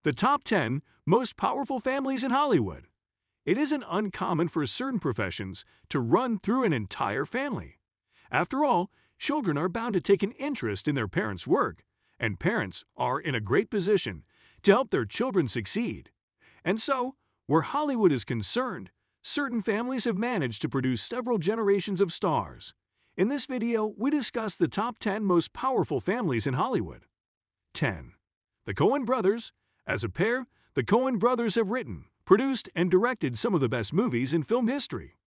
The top 10 most powerful families in Hollywood. It isn't uncommon for certain professions to run through an entire family. After all, children are bound to take an interest in their parents' work, and parents are in a great position to help their children succeed. And so, where Hollywood is concerned, certain families have managed to produce several generations of stars. In this video, we discuss the top 10 most powerful families in Hollywood. 10. The Coen Brothers. As a pair, the Coen Brothers have written, produced, and directed some of the best movies in film history.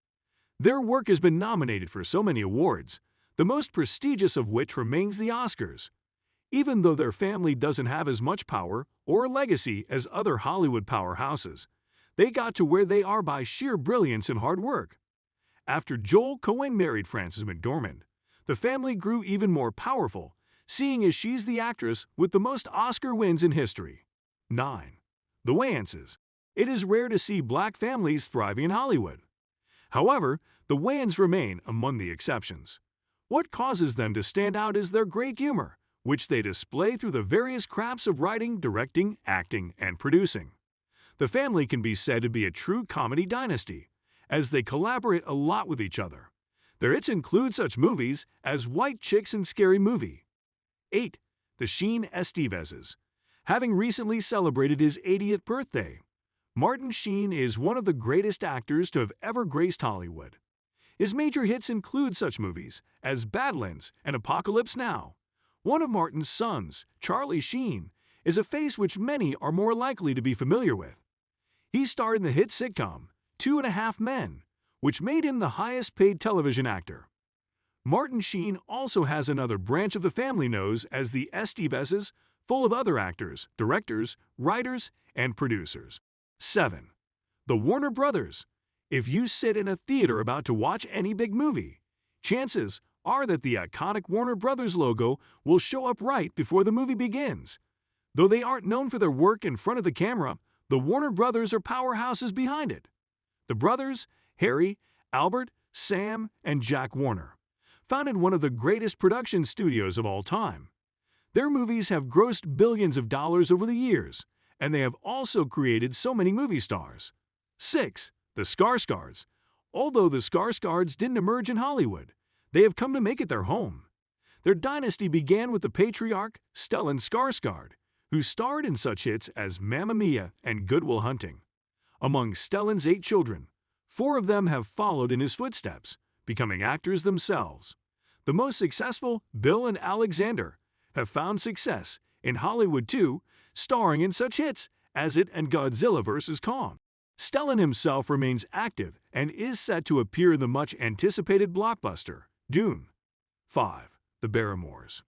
Their work has been nominated for so many awards, the most prestigious of which remains the Oscars. Even though their family doesn't have as much power or legacy as other Hollywood powerhouses, they got to where they are by sheer brilliance and hard work. After Joel Coen married Frances McDormand, the family grew even more powerful, seeing as she's the actress with the most Oscar wins in history. 9. The Wayanses. It is rare to see black families thriving in Hollywood. However, the Wayans remain among the exceptions. What causes them to stand out is their great humor, which they display through the various crafts of writing, directing, acting, and producing. The family can be said to be a true comedy dynasty, as they collaborate a lot with each other. Their hits include such movies as White Chicks and Scary Movie. 8. The Sheen-Estevezes. Having recently celebrated his 80th birthday, Martin Sheen is one of the greatest actors to have ever graced Hollywood. His major hits include such movies as Badlands and Apocalypse Now. One of Martin's sons, Charlie Sheen, is a face which many are more likely to be familiar with. He starred in the hit sitcom 2.5 Men, which made him the highest-paid television actor. Martin Sheen also has another branch of the family known as the Estevezes, full of other actors, directors, writers, and producers. 7. The Warner Brothers. If you sit in a theater about to watch any big movie, chances are that the iconic Warner Brothers logo will show up right before the movie begins. Though they aren't known for their work in front of the camera, the Warner Brothers are powerhouses behind it. The brothers, Harry, Albert, Sam, and Jack Warner, founded one of the greatest production studios of all time. Their movies have grossed billions of dollars over the years, and they have also created so many movie stars. 6. The Skarsgards. Although the Skarsgards didn't emerge in Hollywood, they have come to make it their home. Their dynasty began with the patriarch, Stellan Skarsgard, who starred in such hits as Mamma Mia and Good Will Hunting. Among Stellan's 8 children, 4 of them have followed in his footsteps, becoming actors themselves. The most successful, Bill and Alexander, have found success in Hollywood too, starring in such hits as It and Godzilla vs. Kong. Stellan himself remains active and is set to appear in the much-anticipated blockbuster, Dune. 5. The Barrymores.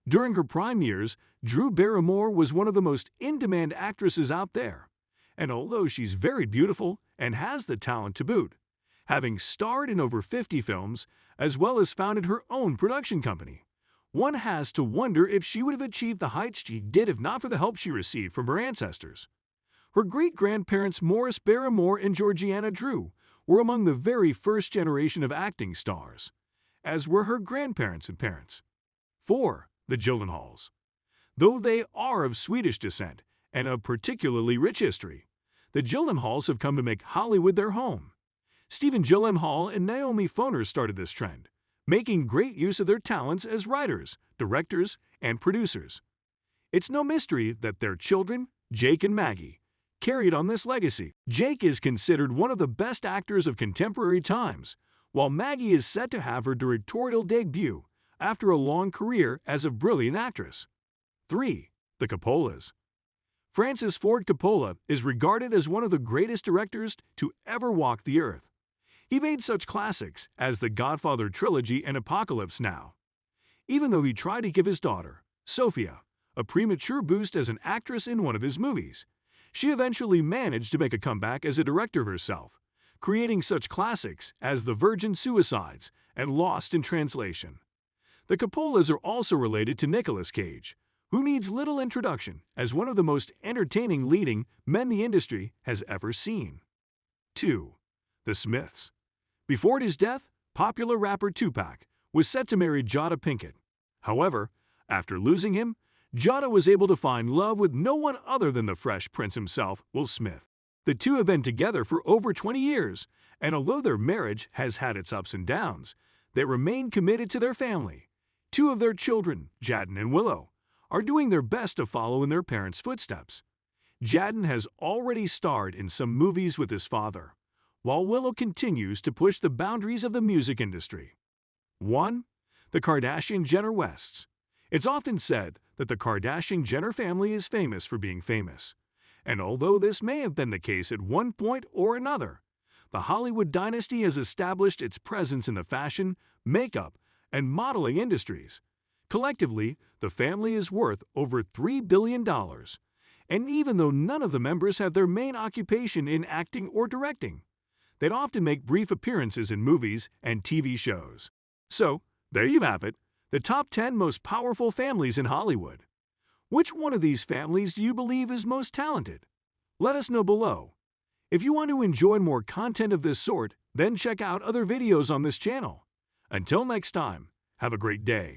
During her prime years, Drew Barrymore was one of the most in-demand actresses out there. And although she's very beautiful and has the talent to boot, having starred in over 50 films as well as founded her own production company, one has to wonder if she would have achieved the heights she did if not for the help she received from her ancestors. Her great-grandparents Morris Barrymore and Georgiana Drew were among the very first generation of acting stars, as were her grandparents and parents. 4. The Gyllenhaals. Though they are of Swedish descent and of particularly rich history, the Gyllenhaals have come to make Hollywood their home. Stephen Gyllenhaal and Naomi Foner started this trend, making great use of their talents as writers, directors, and producers. It's no mystery that their children, Jake and Maggie, carried on this legacy. Jake is considered one of the best actors of contemporary times, while Maggie is set to have her directorial debut after a long career as a brilliant actress. 3. The Coppolas. Francis Ford Coppola is regarded as one of the greatest directors to ever walk the earth. He made such classics as the Godfather trilogy and Apocalypse Now. Even though he tried to give his daughter, Sophia, a premature boost as an actress in one of his movies, she eventually managed to make a comeback as a director herself, creating such classics as The Virgin Suicides and Lost in Translation. The Coppolas are also related to Nicolas Cage, who needs little introduction as one of the most entertaining leading men the industry has ever seen. 2. The Smiths. Before his death, popular rapper Tupac was set to marry Jada Pinkett. However, after losing him, Jada was able to find love with no one other than the Fresh Prince himself, Will Smith. The two have been together for over 20 years, and although their marriage has had its ups and downs, they remain committed to their family. Two of their children, Jadden and Willow, are doing their best to follow in their parents' footsteps. Jadden has already starred in some movies with his father, while Willow continues to push the boundaries of the music industry. 1. The Kardashian-Jenner-Wests. It's often said that the Kardashian-Jenner family is famous for being famous. And although this may have been the case at one point or another, the Hollywood dynasty has established its presence in the fashion, makeup, and modeling industries. Collectively, the family is worth over $3 billion. And even though none of the members have their main occupation in acting or directing, they'd often make brief appearances in movies and TV shows. So, there you have it, the top 10 most powerful families in Hollywood. Which one of these families do you believe is most talented? Let us know below. If you want to enjoy more content of this sort, then check out other videos on this channel. Until next time, have a great day.